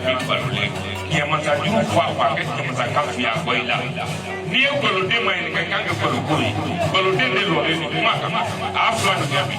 mi balole ki amasa ju kwa ke ki amasa ka fi akoila ni e balode ma ni ka ga balode ne lo ni ma ka afla no ya bi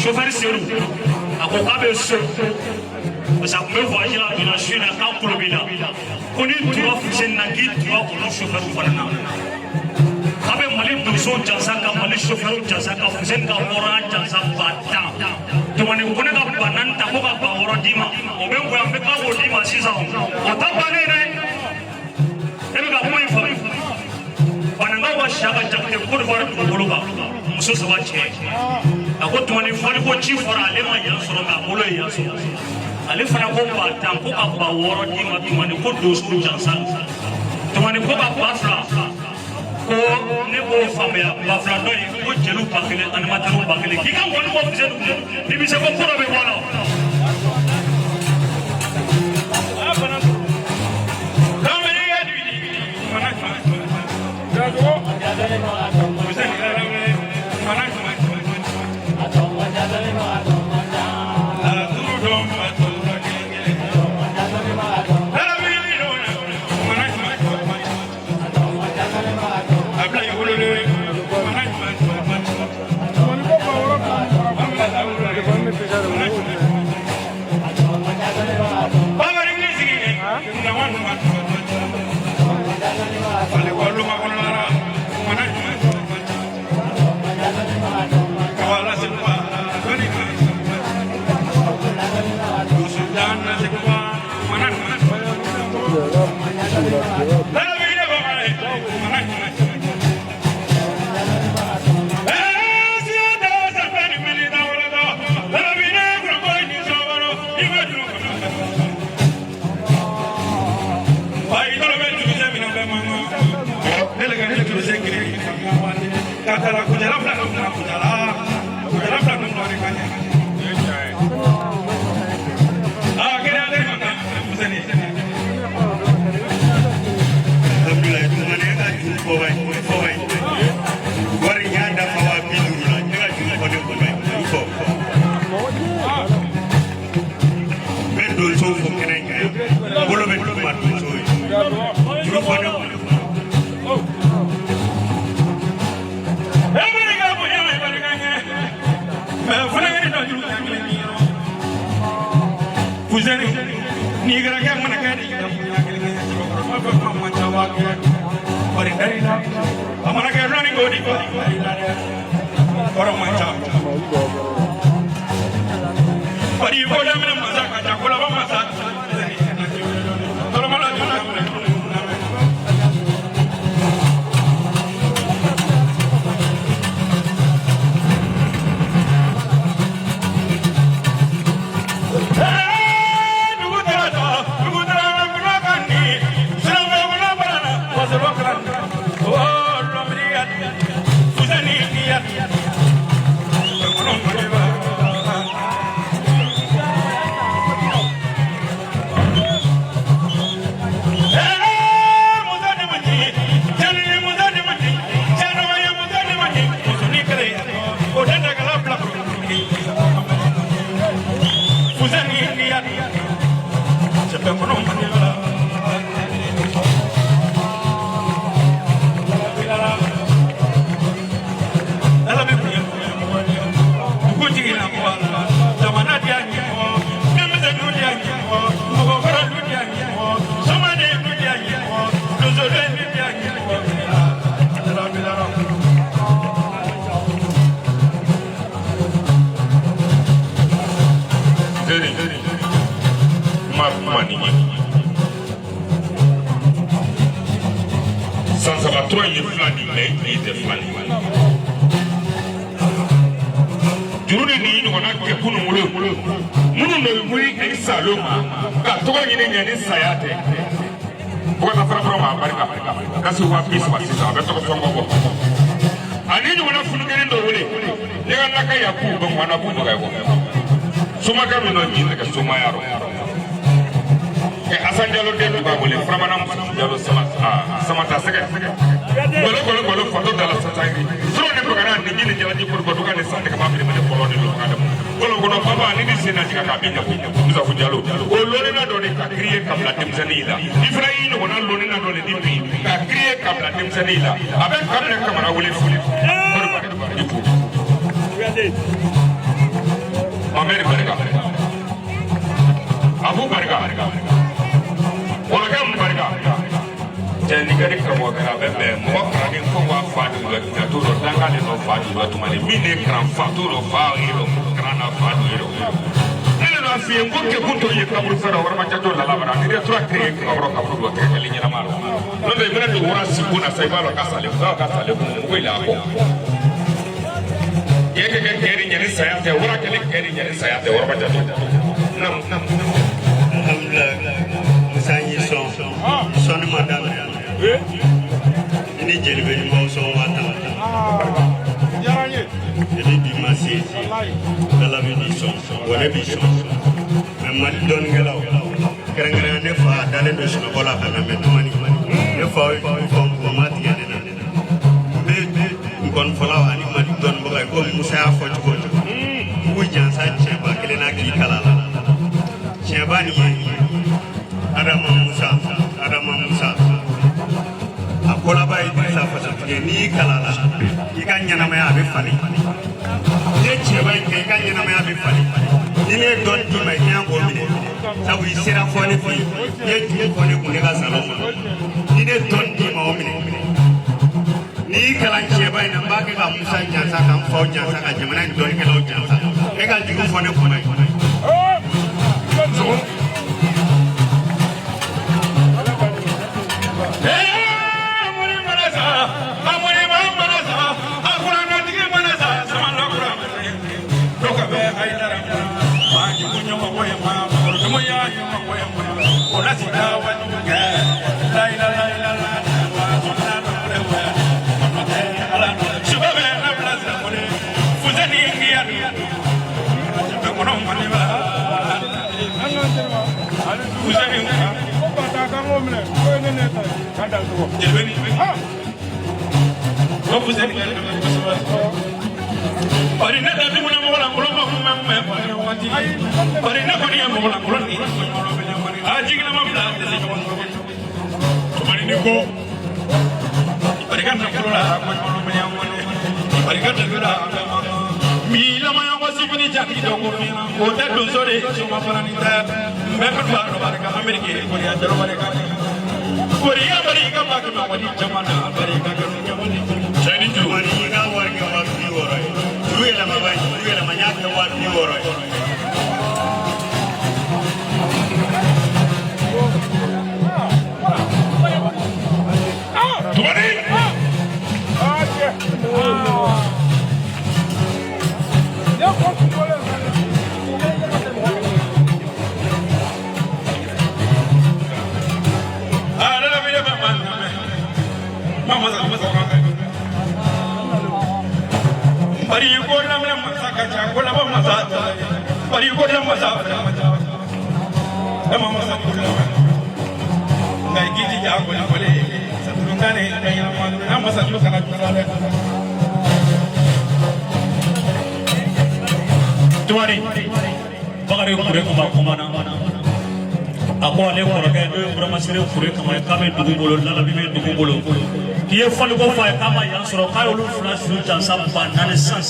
chauffeur seru ako kabe so sa me voyager la na chine ka kulubila koni tuwa fusen na ki tuwa ko chauffeur fana kabe mali policiers jansa ka mali chauffeur jansa ka fusen ka hora jansa bata to wani kone ka banan ta ko ka ba hora dima o be ko ambe ka ho dima sisa o ta bane ne e ka mo info banan ga wa shaka jakte ko do ko boloka muso saba che ako to wani fali ko chi fora ale ma yan soro ka bolo yan so ale fana ko ba tan ko ka ba hora dima to wani ko do su jansa to wani ko ka ba fra ko ne ko famia ba fla do ko jelu bakele animateurs bakele ki kan woni ko fise ni bi se ko ko be wala Abu Barga, Janikari kamo kara bebe mo kara ni ko wa fa do ga to do danga le no fa do to mani mi ne kran fa to do fa iro kran na fa do iro ile no fi ngo ke kunto ye kabur fera wara ma jato la la bara ni de tra ke kabro do te ke linya maro no de mena do wora sikuna sai balo ka sale ko mo ila ko ye ke keri nyeri saya te wora ke keri nyeri saya te wara ma jato nam alhamdulillah musanyi son madame ini jadi beri mau so mata jadi di masih dalam ini boleh bisa memang don galau kerana ne fa dalam dosa bola karena menemani ne fa mati ya nena be kon falawa ni mati don bola ko musa fa ko wujan sa cheba kelena ki kalala cheba ni Adama Musa akola ba Idrissa fasatike ni kalala ikanya na maya be fali ye cheba ke ikanya na maya be fali ni ne don di mai nyango mine sabu isira fone fi ye ti fone kune ga salomo ni ne don di ma mine ni kala cheba ina ba ke ga Musa jansa kan fo jansa ka jamana don ke lo jansa e ga jigu fone kune Tuari, bagari kure kumana. Aku ale koroke do burama sire kure kama kame dugu bolo lala bibe dugu bolo. Kiye fali ko fa kama yang soro kai olu flash ru jansa banane sa.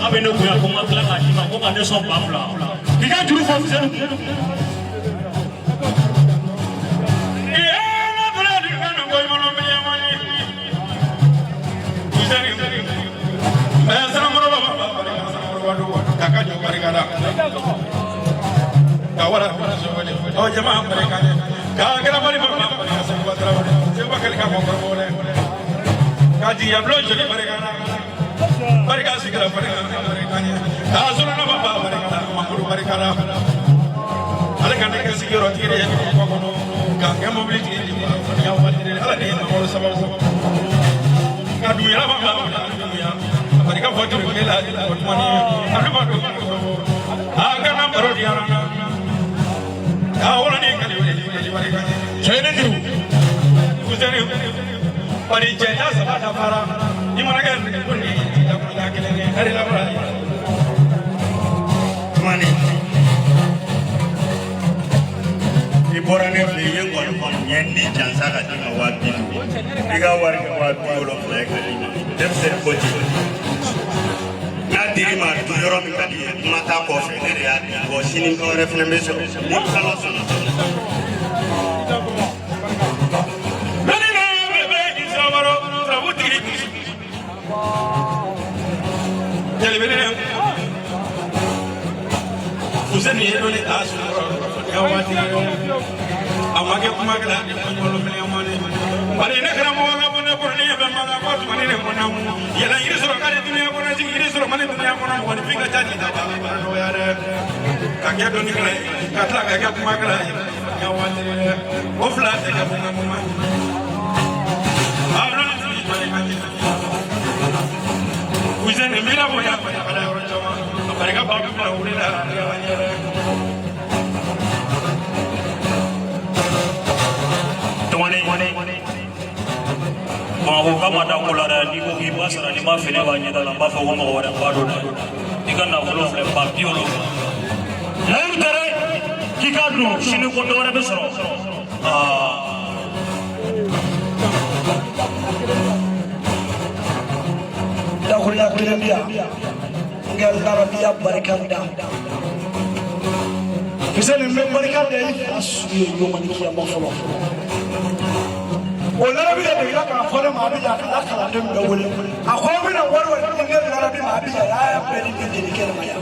Abe no kuya ko makla ka jima ko kane so bamla. Diga juru fo fise. Oh jemaah mereka ni, kalau mari mereka semua terawal, siapa kali kamu berboleh, kaji yang belum jadi mereka segera mereka ni, asal nama bapa mereka, makhluk mereka lah, ada kan mereka segera tiada yang kokono, kaya mobil ini, yang berdiri, ada ni nama sebab, kadu yang apa mereka foto mereka, foto mana, ada foto, agar nama dia orang ni kali saya ni tu, usahanya percaya sama daftar, ini mana kan ni, kita punya kelihatan hari lapar. Mani, iburan ni yang kon nyendi jangan sahaja ngawat itu, tiga warga ngawat pulau flag, defset boti. Diri ma tu yoro mi kadi mata ko fe ne ya ko sini ko refne meso ni kala sana doni asu ya wati amage kuma kala ni ko nyolo mele amane bari ne kra mo ga mo ne ko ni be ma ga ko mani ne ko na mu yela yiri soro kale dunia ko na ji yiri soro mani dunia ko na ko ni finga tani da ba no ya re ka ke doni kala ka tla ka kuma kala ya wati o fla te ka mo mo ma ablo ni bari ka ti Uzen mira boya para ora chama para ka ba para ure la ya wanyere Mahu kama ada kulara di buki pasar ni ma fene banyak dalam bafa goma orang baru na. Ikan nak ulo flem papi ulo. Lain kare kita dulu sini kondo orang besar. Dah kuliah dia, enggak lara dia berikan dah. Bisa ni berikan dia asli yo manikia masalah. Ola bi da daga ka fara ma bi da ka kala dem da wole akwai bi da warwar din ne da bi ma bi da ya fere din da ke da maya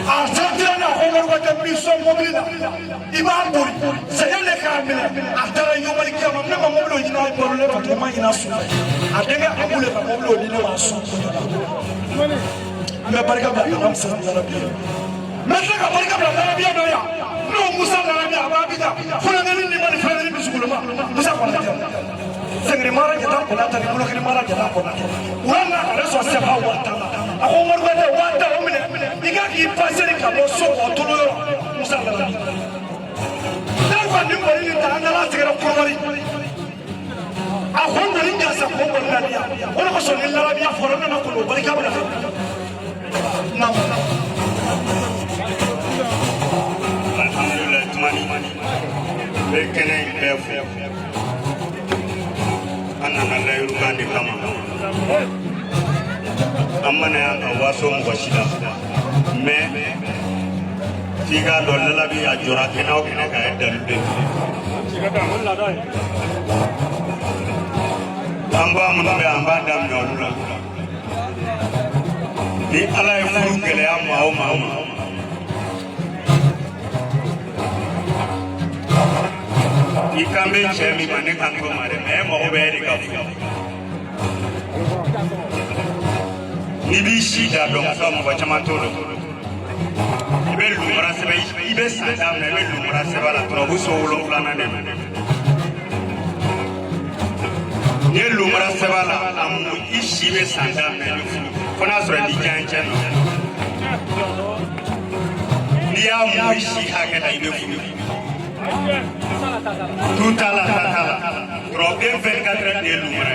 a tantira na ko warwar da bi so mo bi da iman buri sai ne ka mi a tara yo mali ke ma ne ma mo lo jina ko le ka ma ina su a daga abule ka mo lo ni ne ma su me barka ba ka am sa da bi me ka barka ba da bi do ya no musa da bi ababida funa ne ni ma ni fere Musa kona sengri mara jeta kona tani bulo kini mara jeta kona wana reso sepa wata ako morwete wata omine iga ki paseri ka bo so otulu yo Musa la ni dalwa ni mori ni tana la tigera kurmari ako ngari ngasa ko ngari dia ona ko so ni la bia forona na ko barika bala na alhamdulillah tumani bekene befu anana la yurmani kama amana ya waso mubashida me figa do lala bi ajura kena kena ka dalde amba mun be amba dam nyolula ni ala ya furu kele amma o mama ikambe chemi mane kango mare me mo obere ka ni bi shida do mfamu wa chama tolo ibe lumara sebe ibe sadam na ibe lumara sebe la trobu so ulo flana ne ni lumara sebe la amu ishi be sadam na ibe fona sura di janche no ni amu ishi haka na ibe fu Tutala tatala. Problem 24 heures de lumara.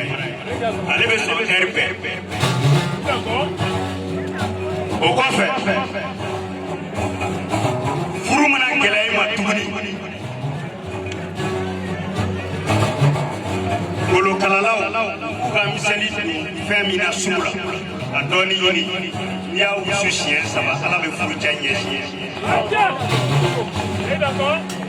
Allez be so RP. O ko fe. Furu mana gelay ma tuguni. Golo kalalaw ka misali femina sumula. Adoni yoni. Ya usu chien ça va ala be furu janye chien. D'accord?